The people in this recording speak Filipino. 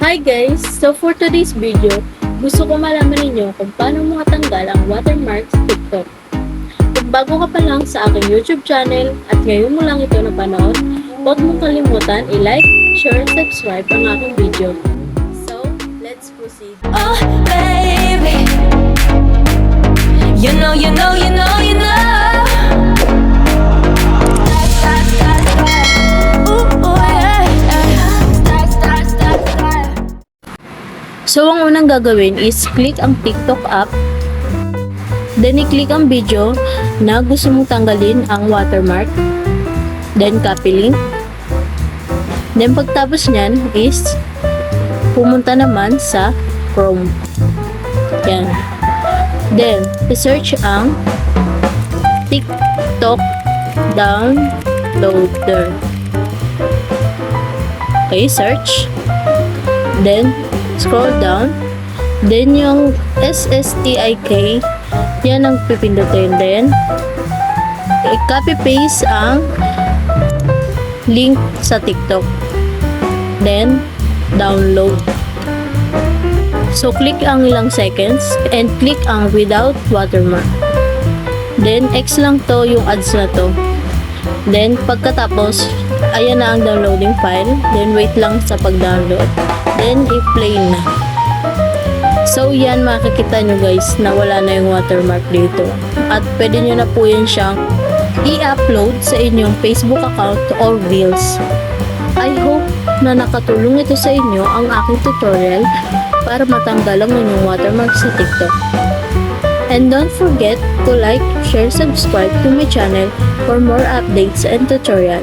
Hi guys! So for today's video, gusto ko malaman ninyo kung paano matanggal ang watermark sa TikTok. Kung bago ka pa lang sa aking YouTube channel at ngayon mo lang ito napanood, huwag mong kalimutan i-like, share, subscribe ang aking video. So, let's proceed. Oh baby, you know. So, ang unang gagawin is click ang TikTok app. Then, i-click ang video na gusto mong tanggalin ang watermark. Then, copy link. Then, pagtapos nyan is pumunta naman sa Chrome. Yan. Then, i-search ang TikTok downloader. Okay, search. Then, scroll down. Then, yung STIK, yan ang pipindutin. Then, i-copy-paste ang link sa TikTok. Then, download. So, click ang ilang seconds and click ang without watermark. Then, X lang to yung ads na to. Then, pagkatapos, ayan na ang downloading file. Then, wait lang sa pag-download. Then, i-play na. So, yan makikita nyo guys na wala na yung watermark dito. At pwede nyo na po yan siyang i-upload sa inyong Facebook account or Reels. I hope na nakatulong ito sa inyo ang aking tutorial para matanggal ang inyong watermark sa TikTok. And don't forget to like, share, subscribe to my channel for more updates and tutorial.